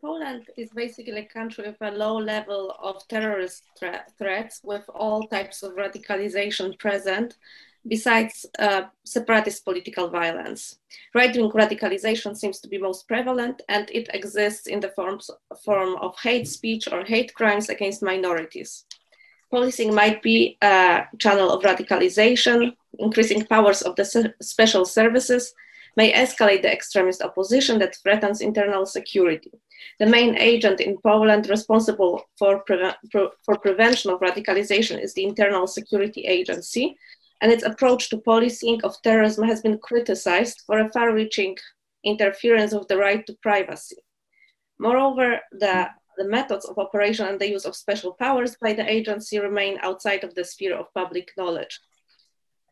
Poland is basically a country with a low level of terrorist threats, with all types of radicalization present, besides separatist political violence. Right-wing radicalization seems to be most prevalent, and it exists in the form of hate speech or hate crimes against minorities. Policing might be a channel of radicalization. Increasing powers of the special services may escalate the extremist opposition that threatens internal security. The main agent in Poland responsible for prevention of radicalization is the Internal Security Agency, and its approach to policing of terrorism has been criticized for a far-reaching interference with the right to privacy. Moreover, the methods of operation and the use of special powers by the agency remain outside of the sphere of public knowledge.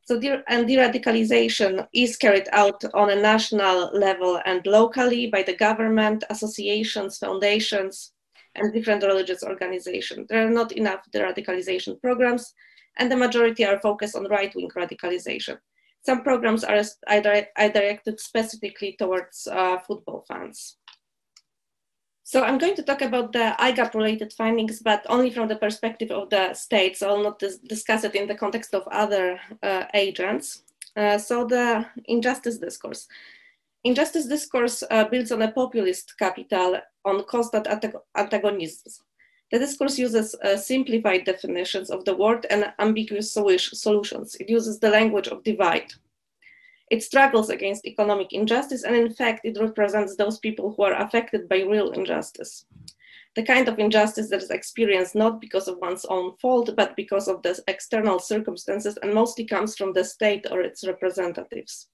So de-radicalization is carried out on a national level and locally by the government, associations, foundations, and different religious organizations. There are not enough de-radicalization programs, and the majority are focused on right-wing radicalization. Some programs are directed specifically towards football fans. So I'm going to talk about the IGAP-related findings, but only from the perspective of the state, so I'll not discuss it in the context of other agents. So the injustice discourse. Injustice discourse builds on a populist capital on constant antagonisms. The discourse uses simplified definitions of the word and ambiguous solutions. It uses the language of divide. It struggles against economic injustice, and in fact, it represents those people who are affected by real injustice. The kind of injustice that is experienced not because of one's own fault, but because of the external circumstances, and mostly comes from the state or its representatives.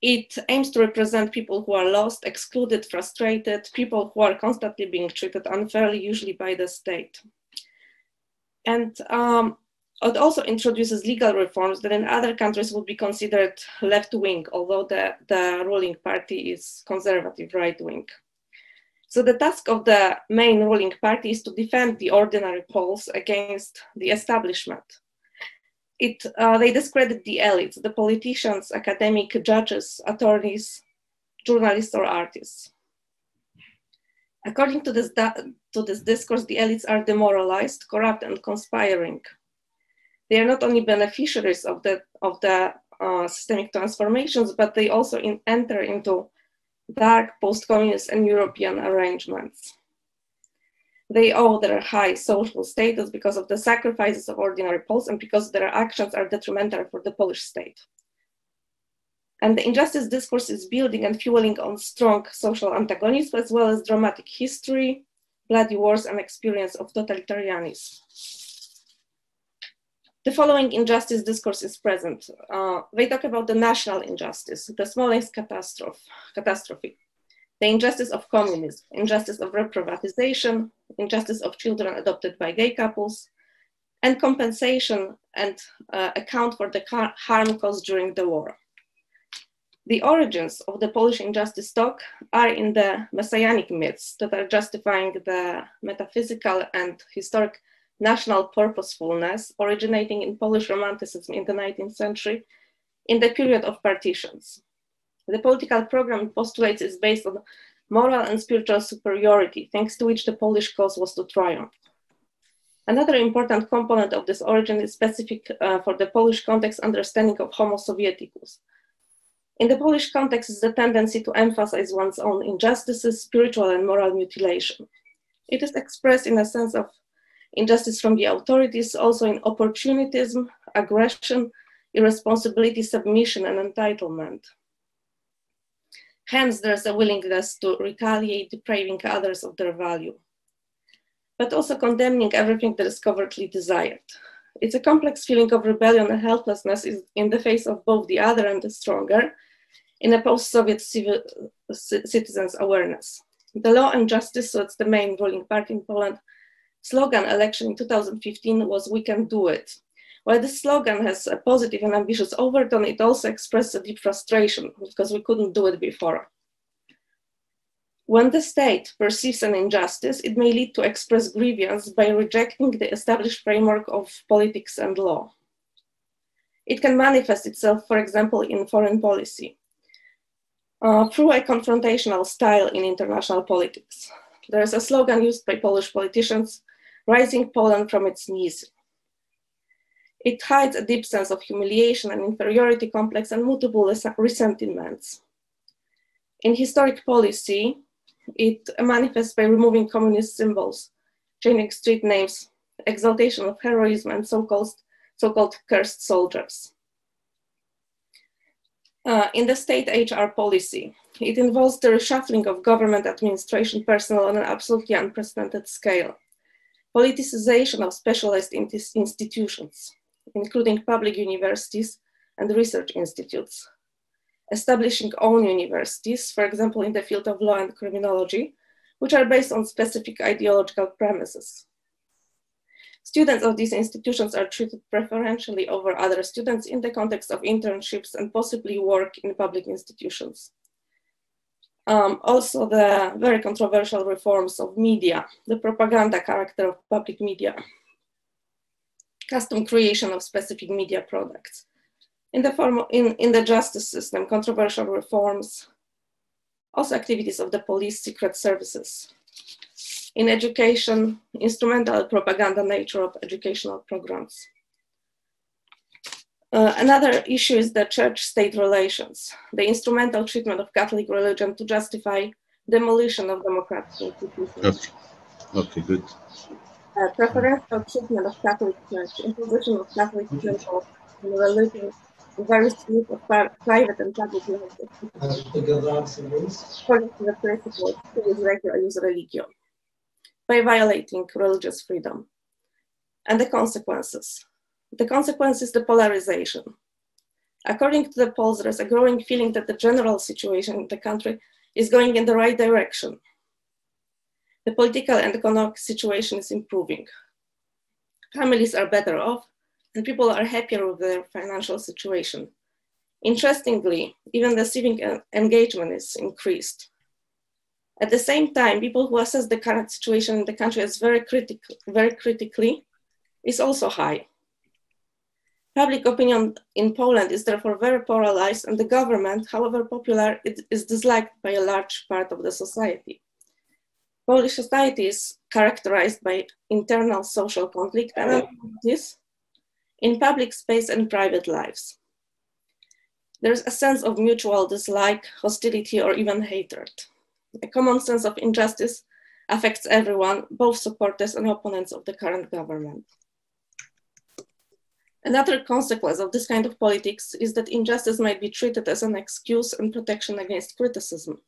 It aims to represent people who are lost, excluded, frustrated, people who are constantly being treated unfairly, usually by the state. And it also introduces legal reforms that in other countries would be considered left-wing, although the ruling party is conservative right-wing. So the task of the main ruling party is to defend the ordinary Poles against the establishment. They discredit the elites, the politicians, academic judges, attorneys, journalists, or artists. According to this discourse, the elites are demoralized, corrupt, and conspiring. They are not only beneficiaries of the systemic transformations, but they also enter into dark post-communist and European arrangements. They owe their high social status because of the sacrifices of ordinary Poles and because their actions are detrimental for the Polish state. And the injustice discourse is building and fueling on strong social antagonism, as well as dramatic history, bloody wars, and experience of totalitarianism. The following injustice discourse is present. They talk about the national injustice, the Smolensk catastrophe, the injustice of communism, injustice of reprivatization, injustice of children adopted by gay couples, and compensation and account for the harm caused during the war. The origins of the Polish injustice talk are in the messianic myths that are justifying the metaphysical and historic national purposefulness originating in Polish Romanticism in the 19th century in the period of partitions. The political program it postulates is based on moral and spiritual superiority, thanks to which the Polish cause was to triumph. Another important component of this origin is specific for the Polish context understanding of Homo Sovieticus. In the Polish context is the tendency to emphasize one's own injustices, spiritual and moral mutilation. It is expressed in a sense of injustice from the authorities, also in opportunism, aggression, irresponsibility, submission, and entitlement. Hence, there's a willingness to retaliate, depriving others of their value, but also condemning everything that is covertly desired. It's a complex feeling of rebellion and helplessness in the face of both the other and the stronger, in a post-Soviet citizens' awareness. The Law and Justice, so it's the main ruling party in Poland, slogan election in 2015 was "We can do it." While this slogan has a positive and ambitious overtone, it also expressed a deep frustration because we couldn't do it before. When the state perceives an injustice, it may lead to express grievance by rejecting the established framework of politics and law. It can manifest itself, for example, in foreign policy. through a confrontational style in international politics. There is a slogan used by Polish politicians, "Rising Poland from its knees." It hides a deep sense of humiliation and inferiority complex and multiple resentments. In historic policy, it manifests by removing communist symbols, changing street names, exaltation of heroism, and so-called cursed soldiers. In the state HR policy, it involves the reshuffling of government administration personnel on an absolutely unprecedented scale, politicization of specialized institutions, including public universities and research institutes, establishing own universities, for example, in the field of law and criminology, which are based on specific ideological premises. Students of these institutions are treated preferentially over other students in the context of internships and possibly work in public institutions. Also, the very controversial reforms of media, the propaganda character of public media, custom creation of specific media products. In the justice system, controversial reforms, also activities of the police, secret services. In education, instrumental propaganda nature of educational programs. Another issue is the church-state relations, the instrumental treatment of Catholic religion to justify demolition of democratic institutions. Okay, good. Preferential treatment of Catholic Church, imposition of Catholic symbols in religion, in various fields of private and public life, according to the principle of use religio, by violating religious freedom. And the consequences. The consequence is the polarization. According to the polls, there is a growing feeling that the general situation in the country is going in the right direction. The political and economic situation is improving. Families are better off and people are happier with their financial situation. Interestingly, even the civic engagement is increased. At the same time, people who assess the current situation in the country as very critically is also high. Public opinion in Poland is therefore very polarized, and the government, however popular, is disliked by a large part of the society. Polish society is characterized by internal social conflict and this in public space and private lives. There's a sense of mutual dislike, hostility, or even hatred. A common sense of injustice affects everyone, both supporters and opponents of the current government. Another consequence of this kind of politics is that injustice might be treated as an excuse and protection against criticism.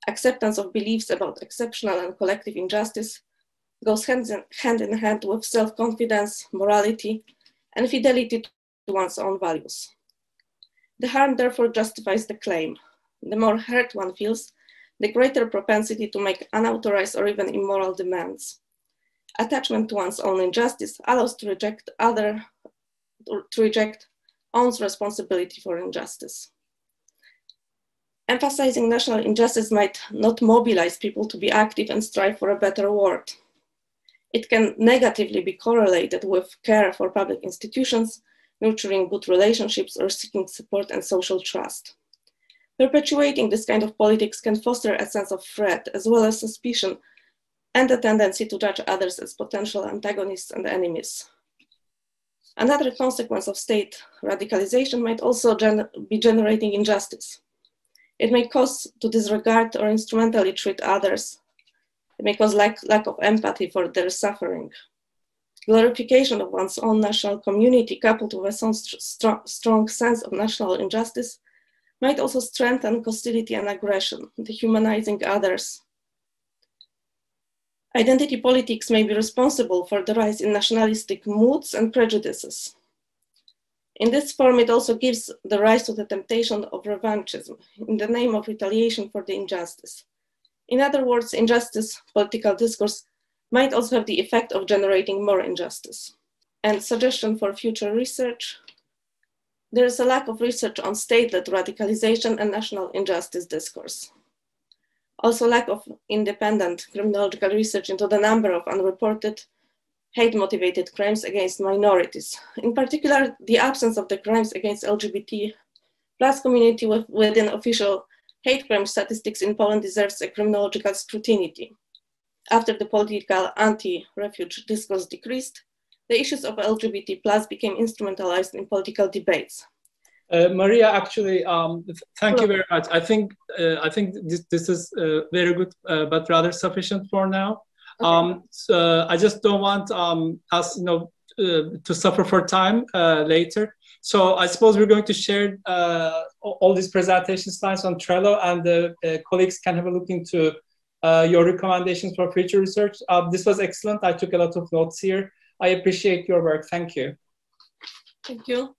Acceptance of beliefs about exceptional and collective injustice goes hand in hand with self-confidence, morality, and fidelity to one's own values. The harm therefore justifies the claim. The more hurt one feels, the greater propensity to make unauthorized or even immoral demands. Attachment to one's own injustice allows to reject one's responsibility for injustice. Emphasizing national injustice might not mobilize people to be active and strive for a better world. It can negatively be correlated with care for public institutions, nurturing good relationships, or seeking support and social trust. Perpetuating this kind of politics can foster a sense of threat, as well as suspicion, and a tendency to judge others as potential antagonists and enemies. Another consequence of state radicalization might also be generating injustice. It may cause to disregard or instrumentally treat others. It may cause lack of empathy for their suffering. Glorification of one's own national community, coupled with a strong sense of national injustice, might also strengthen hostility and aggression, dehumanizing others. Identity politics may be responsible for the rise in nationalistic moods and prejudices. In this form, it also gives the rise to the temptation of revanchism in the name of retaliation for the injustice. In other words, injustice, political discourse, might also have the effect of generating more injustice. And suggestion for future research: there is a lack of research on state-led radicalization and national injustice discourse. Also, lack of independent criminological research into the number of unreported hate-motivated crimes against minorities. In particular, the absence of the crimes against LGBT+ community within official hate crime statistics in Poland deserves a criminological scrutiny. After the political anti-refugee discourse decreased, the issues of LGBT plus became instrumentalized in political debates. Maria, actually, thank you very much. I think this is very good, but rather sufficient for now. Okay. So I just don't want us, to suffer for time later. So I suppose we're going to share all these presentation slides on Trello, and the colleagues can have a look into your recommendations for future research. This was excellent. I took a lot of notes here. I appreciate your work. Thank you. Thank you.